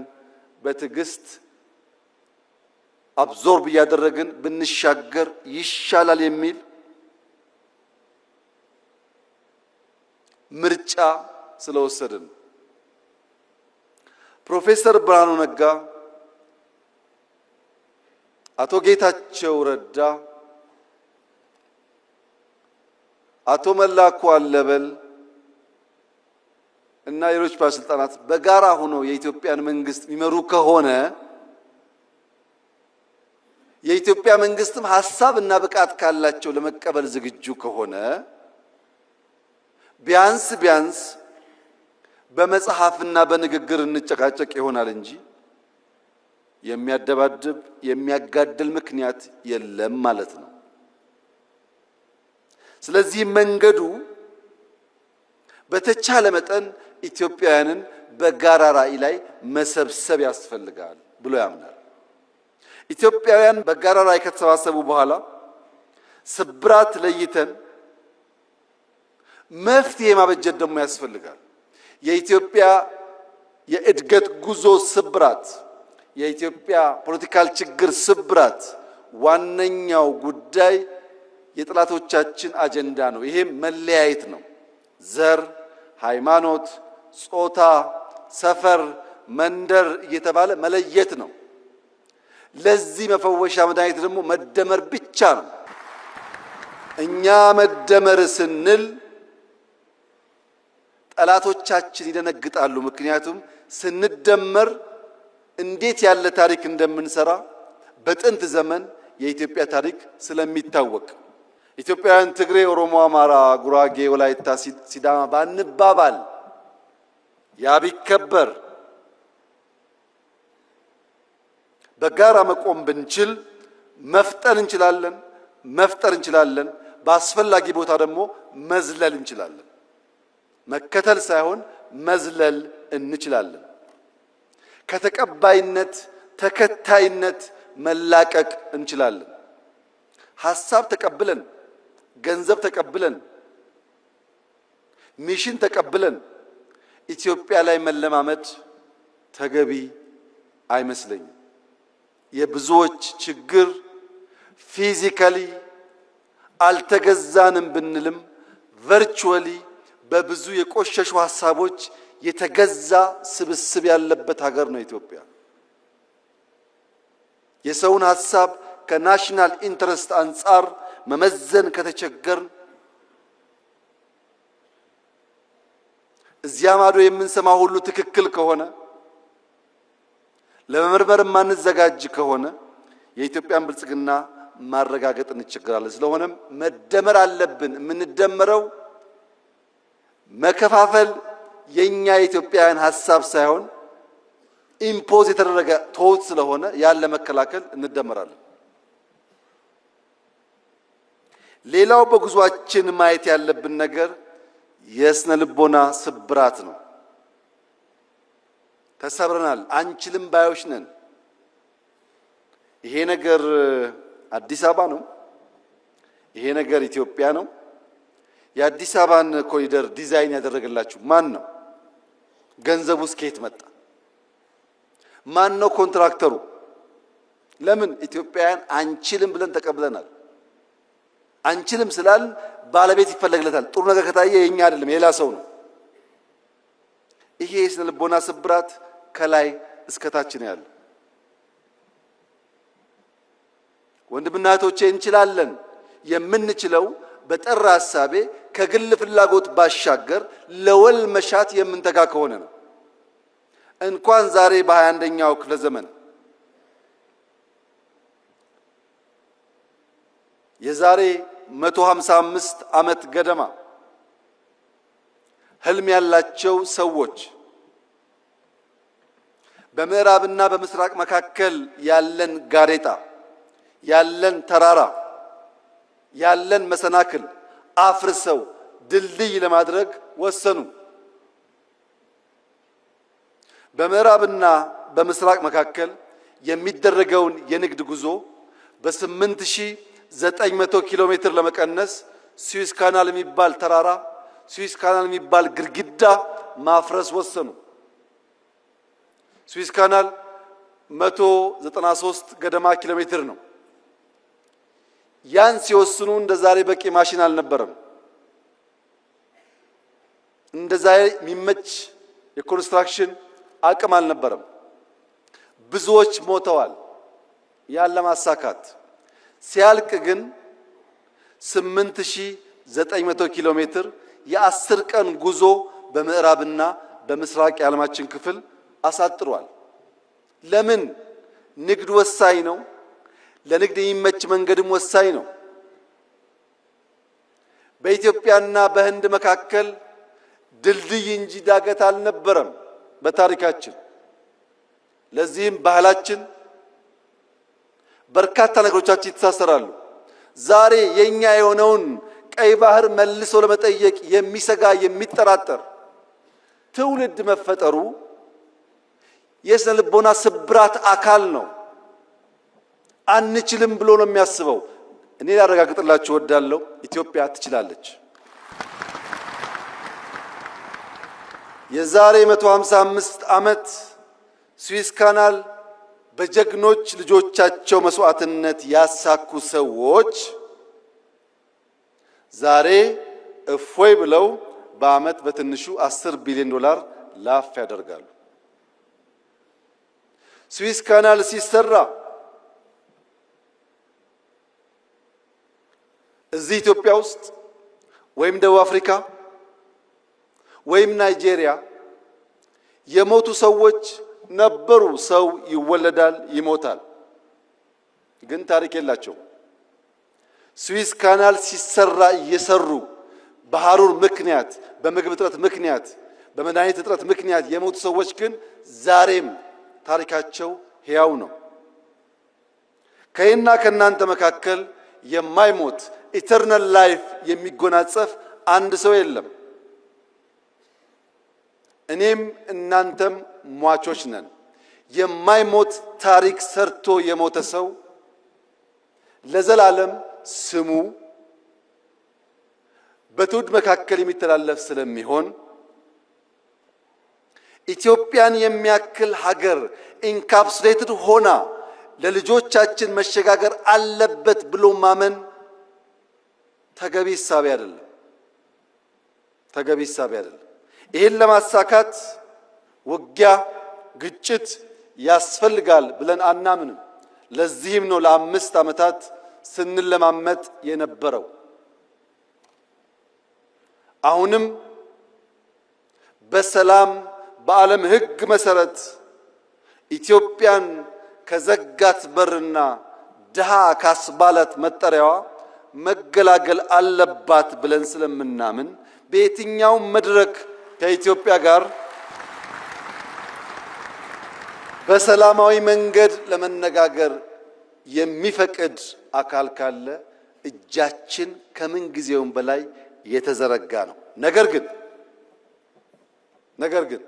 በትዕግስት አብዞርብ እያደረግን ብንሻገር ይሻላል የሚል ምርጫ ስለወሰድን ፕሮፌሰር ብርሃኑ ነጋ፣ አቶ ጌታቸው ረዳ፣ አቶ መላኩ አለበል እና ሌሎች ባለስልጣናት በጋራ ሆነው የኢትዮጵያን መንግስት የሚመሩ ከሆነ የኢትዮጵያ መንግስትም ሐሳብ እና ብቃት ካላቸው ለመቀበል ዝግጁ ከሆነ ቢያንስ በመጽሐፍና በንግግር እንጨቃጨቅ ይሆናል እንጂ የሚያደባድብ የሚያጋድል ምክንያት የለም ማለት ነው። ስለዚህ መንገዱ በተቻለ መጠን ኢትዮጵያውያንን በጋራ ራዕይ ላይ መሰብሰብ ያስፈልጋል ብሎ ያምናል። ኢትዮጵያውያን በጋራ ራዕይ ከተሰባሰቡ በኋላ ስብራት ለይተን መፍትሄ ማበጀት ደግሞ ያስፈልጋል። የኢትዮጵያ የእድገት ጉዞ ስብራት፣ የኢትዮጵያ ፖለቲካል ችግር ስብራት ዋነኛው ጉዳይ የጥላቶቻችን አጀንዳ ነው። ይሄም መለያየት ነው። ዘር፣ ሃይማኖት፣ ጾታ፣ ሰፈር፣ መንደር እየተባለ መለየት ነው። ለዚህ መፈወሻ መድኃኒት ደግሞ መደመር ብቻ ነው። እኛ መደመር ስንል ጠላቶቻችን ይደነግጣሉ። ምክንያቱም ስንደመር እንዴት ያለ ታሪክ እንደምንሰራ በጥንት ዘመን የኢትዮጵያ ታሪክ ስለሚታወቅ ኢትዮጵያውያን ትግሬ፣ ኦሮሞ፣ አማራ፣ ጉራጌ፣ ወላይታ፣ ሲዳማ ባንባባል ያ ቢከበር በጋራ መቆም ብንችል መፍጠር እንችላለን። በአስፈላጊ ቦታ ደግሞ መዝለል እንችላለን። መከተል ሳይሆን መዝለል እንችላለን። ከተቀባይነት ተከታይነት መላቀቅ እንችላለን። ሐሳብ ተቀብለን፣ ገንዘብ ተቀብለን፣ ሚሽን ተቀብለን ኢትዮጵያ ላይ መለማመድ ተገቢ አይመስለኝም። የብዙዎች ችግር ፊዚካሊ አልተገዛንም ብንልም ቨርቹዋሊ በብዙ የቆሸሹ ሐሳቦች የተገዛ ስብስብ ያለበት ሀገር ነው ኢትዮጵያ። የሰውን ሐሳብ ከናሽናል ኢንተረስት አንጻር መመዘን ከተቸገርን እዚያ ማዶ የምንሰማው ሁሉ ትክክል ከሆነ ለመመርመር ማንዘጋጅ ከሆነ የኢትዮጵያን ብልጽግና ማረጋገጥ እንቸገራለን። ስለሆነም መደመር አለብን። የምንደመረው መከፋፈል የኛ የኢትዮጵያውያን ሐሳብ ሳይሆን ኢምፖዝ የተደረገ ቶት ስለሆነ ያለ መከላከል እንደመራለን። ሌላው በጉዟችን ማየት ያለብን ነገር የስነ ልቦና ስብራት ነው። ተሰብረናል፣ አንችልም ባዮች ነን። ይሄ ነገር አዲስ አበባ ነው፣ ይሄ ነገር ኢትዮጵያ ነው። የአዲስ አበባን ኮሪደር ዲዛይን ያደረገላችሁ ማን ነው? ገንዘቡስ ከየት መጣ? ማን ነው ኮንትራክተሩ? ለምን ኢትዮጵያውያን አንችልም ብለን ተቀብለናል። አንችልም ስላል ባለቤት ይፈለግለታል። ጥሩ ነገር ከታየ የኛ አይደለም የሌላ ሰው ነው። ይሄ የስነ ልቦና ስብራት ከላይ እስከ ታች ነው ያለው። ወንድምና እህቶቼ እንችላለን። የምንችለው በጠራ ሐሳቤ ከግል ፍላጎት ባሻገር ለወል መሻት የምንተጋ ከሆነ ነው። እንኳን ዛሬ በ21ኛው ክፍለ ዘመን የዛሬ 155 ዓመት ገደማ ህልም ያላቸው ሰዎች በምዕራብና በምስራቅ መካከል ያለን ጋሬጣ፣ ያለን ተራራ፣ ያለን መሰናክል አፍርሰው ድልድይ ለማድረግ ወሰኑ። በምዕራብና በምስራቅ መካከል የሚደረገውን የንግድ ጉዞ በ8900 ኪሎ ሜትር ለመቀነስ ስዊዝ ካናል የሚባል ተራራ፣ ስዊዝ ካናል የሚባል ግድግዳ ማፍረስ ወሰኑ። ስዊዝ ካናል 193 ገደማ ኪሎ ሜትር ነው። ያን ሲወስኑ እንደዛሬ በቂ ማሽን አልነበረም። እንደዛሬ የሚመች የኮንስትራክሽን አቅም አልነበረም። ብዙዎች ሞተዋል ያን ለማሳካት። ሲያልቅ ግን 8900 ኪሎ ሜትር የ10 ቀን ጉዞ በምዕራብና በምስራቅ የዓለማችን ክፍል አሳጥሯል። ለምን? ንግድ ወሳኝ ነው። ለንግድ የሚመች መንገድም ወሳኝ ነው። በኢትዮጵያና በህንድ መካከል ድልድይ እንጂ ዳገት አልነበረም በታሪካችን። ለዚህም ባህላችን፣ በርካታ ነገሮቻችን ይተሳሰራሉ። ዛሬ የኛ የሆነውን ቀይ ባህር መልሶ ለመጠየቅ የሚሰጋ የሚጠራጠር ትውልድ መፈጠሩ የስነ ልቦና ስብራት አካል ነው። አንችልም ብሎ ነው የሚያስበው። እኔ ላረጋግጥላችሁ እወዳለሁ፣ ኢትዮጵያ ትችላለች። የዛሬ 155 ዓመት ስዊዝ ካናል በጀግኖች ልጆቻቸው መስዋዕትነት ያሳኩ ሰዎች ዛሬ እፎይ ብለው በዓመት በትንሹ 10 ቢሊዮን ዶላር ላፍ ያደርጋሉ። ስዊዝ ካናል ሲሰራ እዚህ ኢትዮጵያ ውስጥ ወይም ደቡብ አፍሪካ ወይም ናይጄሪያ የሞቱ ሰዎች ነበሩ። ሰው ይወለዳል፣ ይሞታል፣ ግን ታሪክ የላቸው። ስዊዝ ካናል ሲሰራ እየሰሩ በሐሩር ምክንያት፣ በምግብ እጥረት ምክንያት፣ በመድኃኒት እጥረት ምክንያት የሞቱ ሰዎች ግን ዛሬም ታሪካቸው ሕያው ነው። ከእኔና ከእናንተ መካከል የማይሞት ኢተርናል ላይፍ የሚጎናጸፍ አንድ ሰው የለም። እኔም እናንተም ሟቾች ነን። የማይሞት ታሪክ ሰርቶ የሞተ ሰው ለዘላለም ስሙ በትውልድ መካከል የሚተላለፍ ስለሚሆን ኢትዮጵያን የሚያክል ሀገር ኢንካፕሱሌትድ ሆና ለልጆቻችን መሸጋገር አለበት ብሎ ማመን ተገቢ ሐሳብ አይደለም። ተገቢ ሐሳብ አይደለም። ይሄን ለማሳካት ውጊያ፣ ግጭት ያስፈልጋል ብለን አናምንም። ለዚህም ነው ለ5 ዓመታት ስንለማመጥ የነበረው። አሁንም በሰላም በዓለም ሕግ መሰረት ኢትዮጵያን ከዘጋት በርና ድሃ ካስባላት መጠሪያዋ መገላገል አለባት ብለን ስለምናምን በየትኛው መድረክ ከኢትዮጵያ ጋር በሰላማዊ መንገድ ለመነጋገር የሚፈቅድ አካል ካለ እጃችን ከምን ጊዜውም በላይ የተዘረጋ ነው። ነገር ግን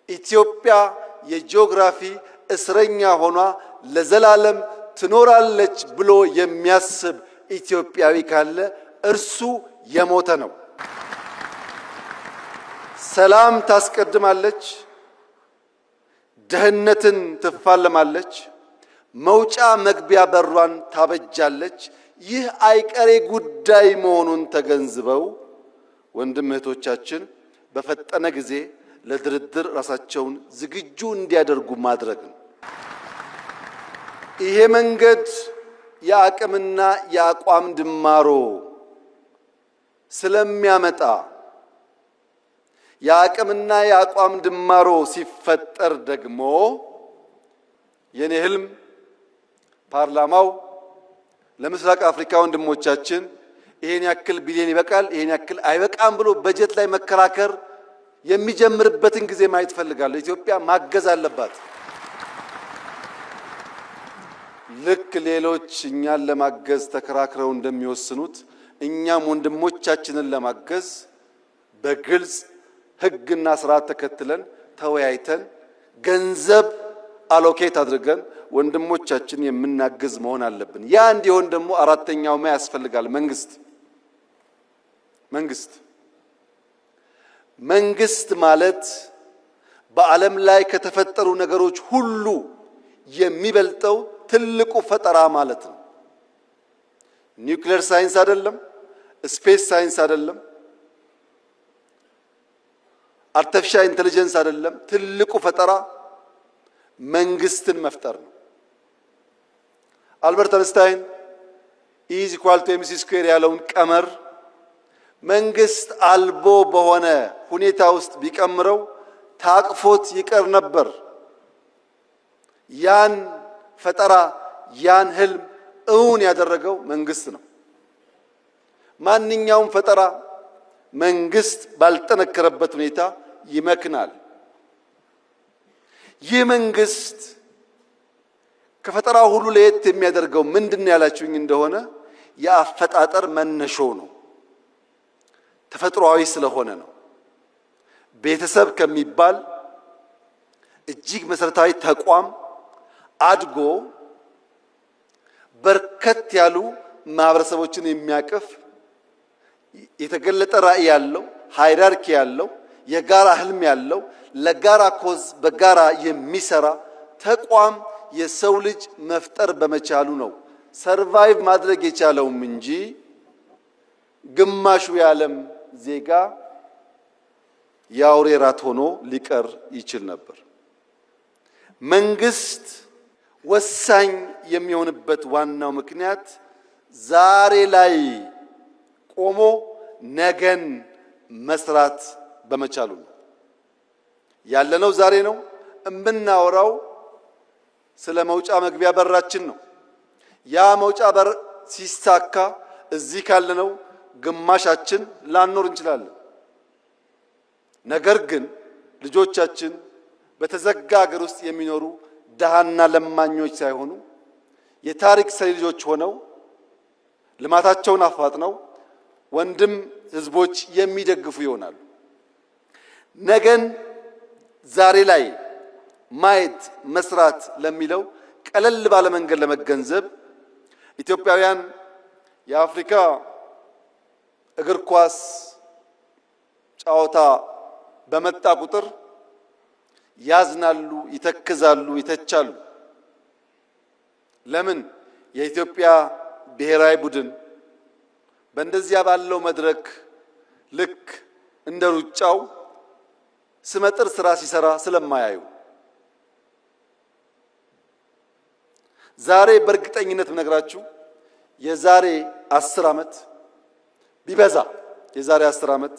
ኢትዮጵያ የጂኦግራፊ እስረኛ ሆኗ ለዘላለም ትኖራለች ብሎ የሚያስብ ኢትዮጵያዊ ካለ እርሱ የሞተ ነው። ሰላም ታስቀድማለች፣ ደህንነትን ትፋለማለች፣ መውጫ መግቢያ በሯን ታበጃለች። ይህ አይቀሬ ጉዳይ መሆኑን ተገንዝበው ወንድም እህቶቻችን በፈጠነ ጊዜ ለድርድር ራሳቸውን ዝግጁ እንዲያደርጉ ማድረግ ነው። ይሄ መንገድ የአቅምና የአቋም ድማሮ ስለሚያመጣ የአቅምና የአቋም ድማሮ ሲፈጠር ደግሞ የኔ ህልም ፓርላማው ለምስራቅ አፍሪካ ወንድሞቻችን ይሄን ያክል ቢሊዮን ይበቃል፣ ይሄን ያክል አይበቃም ብሎ በጀት ላይ መከራከር የሚጀምርበትን ጊዜ ማየት ፈልጋለሁ። ኢትዮጵያ ማገዝ አለባት። ልክ ሌሎች እኛን ለማገዝ ተከራክረው እንደሚወስኑት እኛም ወንድሞቻችንን ለማገዝ በግልጽ ህግና ስርዓት ተከትለን ተወያይተን ገንዘብ አሎኬት አድርገን ወንድሞቻችን የምናገዝ መሆን አለብን። ያ እንዲሆን ደግሞ አራተኛው ማ ያስፈልጋል። መንግስት ማለት በዓለም ላይ ከተፈጠሩ ነገሮች ሁሉ የሚበልጠው ትልቁ ፈጠራ ማለት ነው። ኒውክሌር ሳይንስ አይደለም፣ ስፔስ ሳይንስ አይደለም፣ አርቲፊሻል ኢንተለጀንስ አይደለም። ትልቁ ፈጠራ መንግስትን መፍጠር ነው። አልበርት አንስታይን ኢዝ ኢኳል ቱ ኤምሲ ስኩዌር ያለውን ቀመር መንግስት አልቦ በሆነ ሁኔታ ውስጥ ቢቀምረው ታቅፎት ይቀር ነበር። ያን ፈጠራ ያን ህልም እውን ያደረገው መንግስት ነው። ማንኛውም ፈጠራ መንግስት ባልጠነከረበት ሁኔታ ይመክናል። ይህ መንግስት ከፈጠራው ሁሉ ለየት የሚያደርገው ምንድነው ያላችሁኝ እንደሆነ የአፈጣጠር መነሾው ነው። ተፈጥሯዊ ስለሆነ ነው። ቤተሰብ ከሚባል እጅግ መሰረታዊ ተቋም አድጎ በርከት ያሉ ማህበረሰቦችን የሚያቅፍ የተገለጠ ራዕይ ያለው ሃይራርኪ ያለው የጋራ ህልም ያለው ለጋራ ኮዝ በጋራ የሚሰራ ተቋም የሰው ልጅ መፍጠር በመቻሉ ነው ሰርቫይቭ ማድረግ የቻለውም እንጂ ግማሹ የዓለም ዜጋ የአውሬ ራት ሆኖ ሊቀር ይችል ነበር። መንግስት ወሳኝ የሚሆንበት ዋናው ምክንያት ዛሬ ላይ ቆሞ ነገን መስራት በመቻሉ ነው። ያለነው ዛሬ ነው። እምናወራው ስለ መውጫ መግቢያ በራችን ነው። ያ መውጫ በር ሲሳካ እዚህ ካለነው ግማሻችን ላንኖር እንችላለን። ነገር ግን ልጆቻችን በተዘጋ ሀገር ውስጥ የሚኖሩ ደሃና ለማኞች ሳይሆኑ የታሪክ ሰሪ ልጆች ሆነው ልማታቸውን አፋጥነው ወንድም ህዝቦች የሚደግፉ ይሆናሉ። ነገን ዛሬ ላይ ማየት መስራት ለሚለው ቀለል ባለ መንገድ ለመገንዘብ ኢትዮጵያውያን የአፍሪካ እግር ኳስ ጨዋታ በመጣ ቁጥር ያዝናሉ፣ ይተክዛሉ፣ ይተቻሉ። ለምን? የኢትዮጵያ ብሔራዊ ቡድን በእንደዚያ ባለው መድረክ ልክ እንደ ሩጫው ስመጥር ስራ ሲሰራ ስለማያዩ። ዛሬ በእርግጠኝነት ብነግራችሁ የዛሬ 10 ዓመት ቢበዛ የዛሬ 10 ዓመት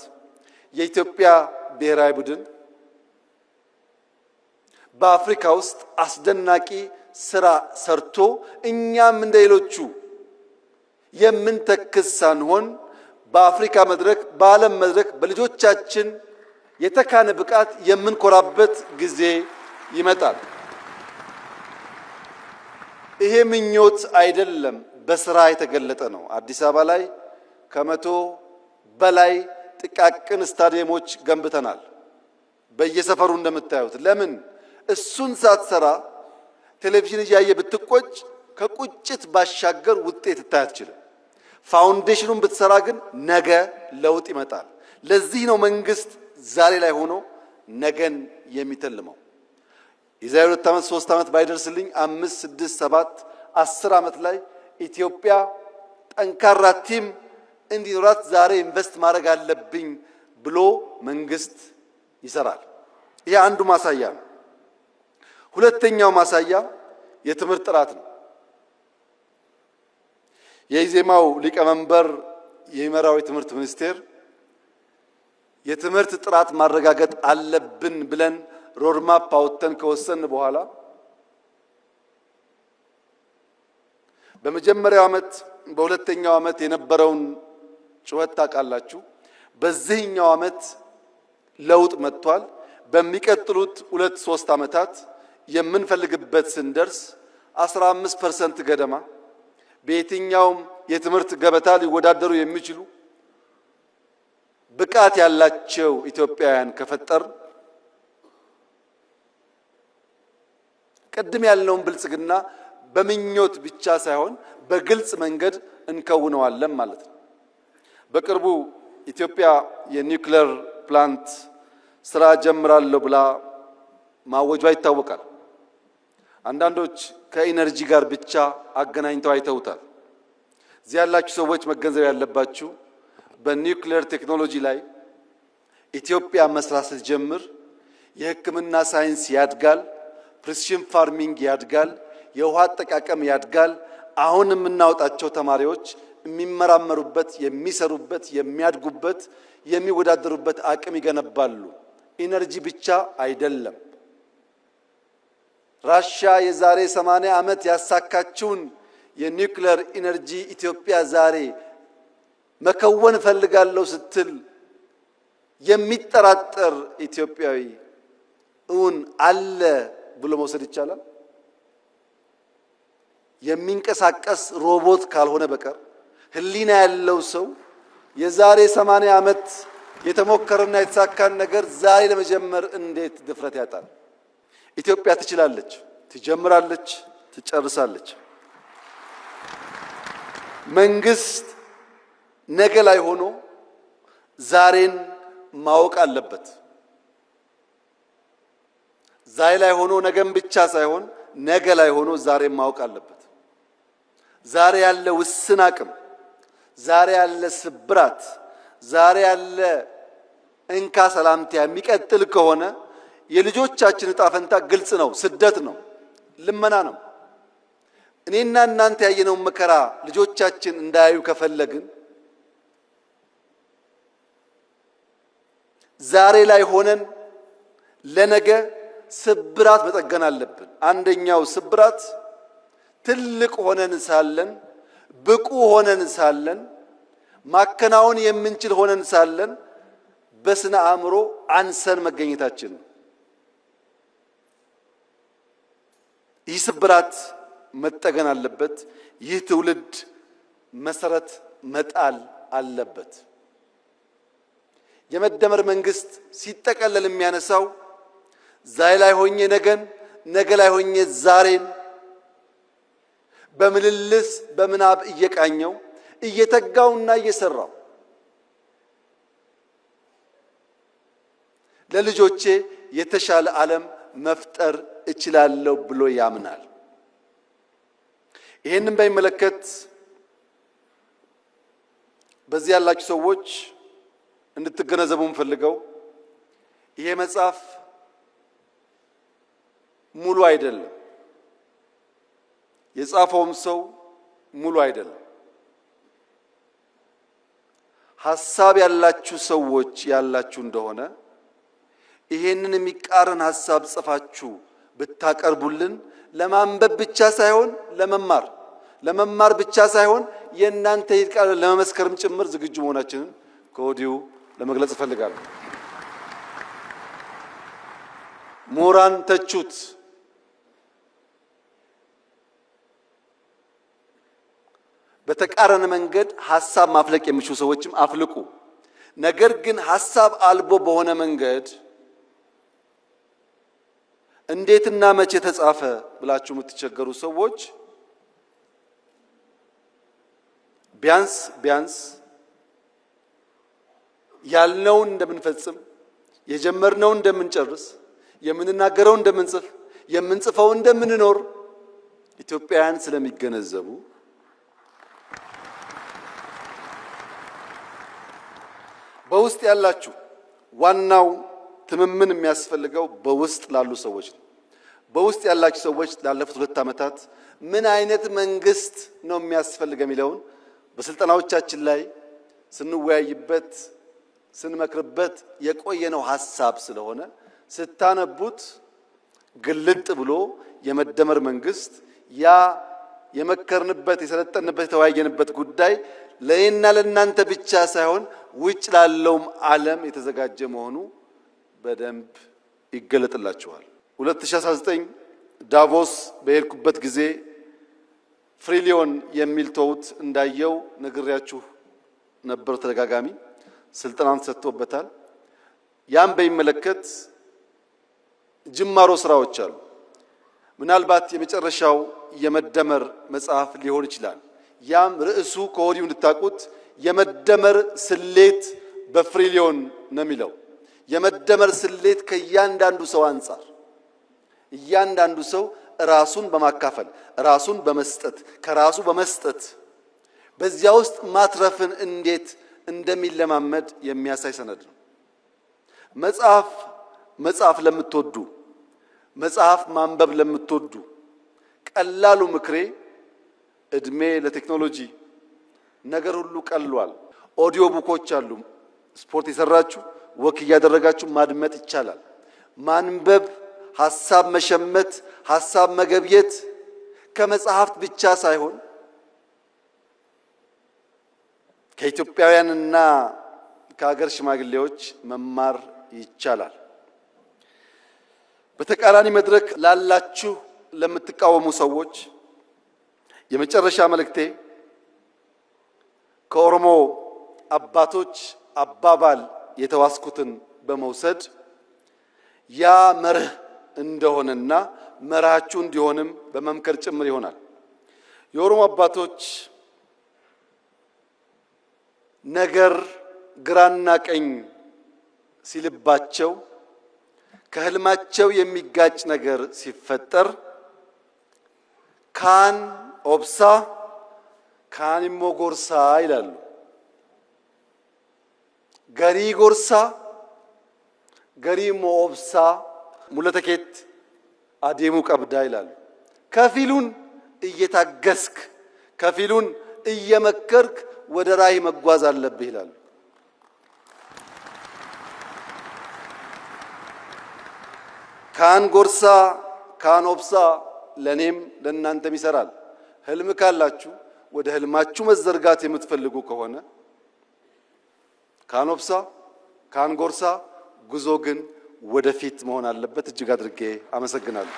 የኢትዮጵያ ብሔራዊ ቡድን በአፍሪካ ውስጥ አስደናቂ ስራ ሰርቶ እኛም እንደሌሎቹ የምንተክዝ ሳንሆን በአፍሪካ መድረክ በዓለም መድረክ በልጆቻችን የተካነ ብቃት የምንኮራበት ጊዜ ይመጣል። ይሄ ምኞት አይደለም፣ በስራ የተገለጠ ነው። አዲስ አበባ ላይ ከ100 በላይ ጥቃቅን ስታዲየሞች ገንብተናል። በየሰፈሩ እንደምታዩት። ለምን? እሱን ሳትሰራ ቴሌቪዥን እያየ ብትቆጭ ከቁጭት ባሻገር ውጤት ልታያትችልም። ፋውንዴሽኑን ብትሰራ ግን ነገ ለውጥ ይመጣል። ለዚህ ነው መንግስት ዛሬ ላይ ሆኖ ነገን የሚተልመው። የዛሬ 2 ዓመት 3 ዓመት ባይደርስልኝ 5 6 7 10 ዓመት ላይ ኢትዮጵያ ጠንካራ ቲም እንዲኖራት ዛሬ ኢንቨስት ማድረግ አለብኝ ብሎ መንግስት ይሰራል። ይሄ አንዱ ማሳያ ነው። ሁለተኛው ማሳያ የትምህርት ጥራት ነው። የኢዜማው ሊቀመንበር የሚመራው የትምህርት ሚኒስቴር የትምህርት ጥራት ማረጋገጥ አለብን ብለን ሮድማፕ አውጥተን ከወሰን በኋላ በመጀመሪያው ዓመት በሁለተኛው ዓመት የነበረውን ጩኸት ታውቃላችሁ። በዚህኛው ዓመት ለውጥ መጥቷል። በሚቀጥሉት 2-3 ዓመታት የምንፈልግበት ስንደርስ 15% ገደማ በየትኛውም የትምህርት ገበታ ሊወዳደሩ የሚችሉ ብቃት ያላቸው ኢትዮጵያውያን ከፈጠር ቅድም ያልነውን ብልጽግና በምኞት ብቻ ሳይሆን በግልጽ መንገድ እንከውነዋለን ማለት ነው። በቅርቡ ኢትዮጵያ የኒውክሌር ፕላንት ስራ ጀምራለሁ ብላ ማወጇ ይታወቃል። አንዳንዶች ከኢነርጂ ጋር ብቻ አገናኝተው አይተውታል። እዚህ ያላችሁ ሰዎች መገንዘብ ያለባችሁ በኒውክሌር ቴክኖሎጂ ላይ ኢትዮጵያ መስራት ስትጀምር የሕክምና ሳይንስ ያድጋል፣ ፕሪሲሽን ፋርሚንግ ያድጋል፣ የውሃ አጠቃቀም ያድጋል። አሁን የምናወጣቸው ተማሪዎች የሚመራመሩበት፣ የሚሰሩበት፣ የሚያድጉበት፣ የሚወዳደሩበት አቅም ይገነባሉ። ኢነርጂ ብቻ አይደለም። ራሽያ የዛሬ 80 ዓመት ያሳካችውን የኒውክሌር ኢነርጂ ኢትዮጵያ ዛሬ መከወን ፈልጋለሁ ስትል የሚጠራጠር ኢትዮጵያዊ እውን አለ ብሎ መውሰድ ይቻላል? የሚንቀሳቀስ ሮቦት ካልሆነ በቀር ህሊና ያለው ሰው የዛሬ 80 ዓመት የተሞከረና የተሳካን ነገር ዛሬ ለመጀመር እንዴት ድፍረት ያጣል? ኢትዮጵያ ትችላለች፣ ትጀምራለች፣ ትጨርሳለች። መንግስት ነገ ላይ ሆኖ ዛሬን ማወቅ አለበት። ዛሬ ላይ ሆኖ ነገም ብቻ ሳይሆን ነገ ላይ ሆኖ ዛሬን ማወቅ አለበት። ዛሬ ያለ ውስን አቅም፣ ዛሬ ያለ ስብራት፣ ዛሬ ያለ እንካ ሰላምታ የሚቀጥል ከሆነ የልጆቻችን ዕጣ ፈንታ ግልጽ ነው። ስደት ነው፣ ልመና ነው። እኔና እናንተ ያየነውን መከራ ልጆቻችን እንዳያዩ ከፈለግን ዛሬ ላይ ሆነን ለነገ ስብራት መጠገን አለብን። አንደኛው ስብራት ትልቅ ሆነን ሳለን፣ ብቁ ሆነን ሳለን፣ ማከናወን የምንችል ሆነን ሳለን በስነ አእምሮ አንሰን መገኘታችን ነው። ይህ ስብራት መጠገን አለበት። ይህ ትውልድ መሰረት መጣል አለበት። የመደመር መንግስት ሲጠቀለል የሚያነሳው ዛሬ ላይ ሆኜ ነገን፣ ነገ ላይ ሆኜ ዛሬን በምልልስ በምናብ እየቃኘው እየተጋውና እየሰራው ለልጆቼ የተሻለ ዓለም መፍጠር እችላለሁ ብሎ ያምናል። ይሄንን በሚመለከት በዚህ ያላችሁ ሰዎች እንድትገነዘቡ የምፈልገው ይሄ መጽሐፍ ሙሉ አይደለም፣ የጻፈውም ሰው ሙሉ አይደለም። ሐሳብ ያላችሁ ሰዎች ያላችሁ እንደሆነ ይሄንን የሚቃረን ሐሳብ ጽፋችሁ ብታቀርቡልን ለማንበብ ብቻ ሳይሆን ለመማር ብቻ ሳይሆን የእናንተ ይቃል ለመመስከርም ጭምር ዝግጁ መሆናችንን ከወዲሁ ለመግለጽ እፈልጋለሁ። ምሁራን ተቹት፣ በተቃረነ መንገድ ሐሳብ ማፍለቅ የሚችሉ ሰዎችም አፍልቁ። ነገር ግን ሐሳብ አልቦ በሆነ መንገድ እንዴትና መቼ ተጻፈ ብላችሁ የምትቸገሩ ሰዎች ቢያንስ ያልነውን እንደምንፈጽም፣ የጀመርነውን እንደምንጨርስ፣ የምንናገረውን እንደምንጽፍ፣ የምንጽፈው እንደምንኖር ኢትዮጵያውያን ስለሚገነዘቡ በውስጥ ያላችሁ ዋናው ትምምን የሚያስፈልገው በውስጥ ላሉ ሰዎች ነው። በውስጥ ያላችሁ ሰዎች ላለፉት 2 ዓመታት ምን አይነት መንግስት ነው የሚያስፈልገው የሚለውን በስልጠናዎቻችን ላይ ስንወያይበት ስንመክርበት የቆየነው ሐሳብ ስለሆነ ስታነቡት ግልጥ ብሎ የመደመር መንግስት ያ የመከርንበት የሰለጠንበት የተወያየንበት ጉዳይ ለእኔና ለእናንተ ብቻ ሳይሆን ውጭ ላለውም ዓለም የተዘጋጀ መሆኑ በደንብ ይገለጥላችኋል። 2019 ዳቮስ በሄድኩበት ጊዜ ፍሪሊዮን የሚል ተውት እንዳየው ነግሬያችሁ ነበር። ተደጋጋሚ ስልጠናን ተሰጥቶበታል። ያን በሚመለከት ጅማሮ ስራዎች አሉ። ምናልባት የመጨረሻው የመደመር መጽሐፍ ሊሆን ይችላል። ያም ርዕሱ ከወዲሁ እንድታውቁት የመደመር ስሌት በፍሪሊዮን ነው የሚለው። የመደመር ስሌት ከእያንዳንዱ ሰው አንጻር እያንዳንዱ ሰው ራሱን በማካፈል ራሱን በመስጠት ከራሱ በመስጠት በዚያ ውስጥ ማትረፍን እንዴት እንደሚለማመድ የሚያሳይ ሰነድ ነው። መጽሐፍ ለምትወዱ መጽሐፍ ማንበብ ለምትወዱ ቀላሉ ምክሬ እድሜ ለቴክኖሎጂ ነገር ሁሉ ቀሏል። ኦዲዮ ቡኮች አሉ። ስፖርት የሰራችሁ ወክ እያደረጋችሁ ማድመጥ ይቻላል። ማንበብ፣ ሐሳብ መሸመት፣ ሐሳብ መገብየት ከመጽሐፍት ብቻ ሳይሆን ከኢትዮጵያውያንና ከሀገር ሽማግሌዎች መማር ይቻላል። በተቃራኒ መድረክ ላላችሁ ለምትቃወሙ ሰዎች የመጨረሻ መልእክቴ ከኦሮሞ አባቶች አባባል የተዋስኩትን በመውሰድ ያ መርህ እንደሆነና መርሃችሁ እንዲሆንም በመምከር ጭምር ይሆናል። የኦሮሞ አባቶች ነገር ግራና ቀኝ ሲልባቸው ከህልማቸው የሚጋጭ ነገር ሲፈጠር ካን ኦብሳ ካን ሞጎርሳ ይላሉ። ገሪ ጎርሳ ገሪ ሞኦብሳ ሙለተኬት አዴሙ ቀብዳ ይላሉ። ከፊሉን እየታገስክ ከፊሉን እየመከርክ ወደ ራዕይ መጓዝ አለብህ ይላሉ። ካን ጎርሳ ካን ኦብሳ ለኔም ለእናንተም ይሰራል። ህልም ካላችሁ ወደ ህልማችሁ መዘርጋት የምትፈልጉ ከሆነ ካን ኦብሳ ካን ጎርሳ፣ ጉዞ ግን ወደፊት መሆን አለበት። እጅግ አድርጌ አመሰግናለሁ።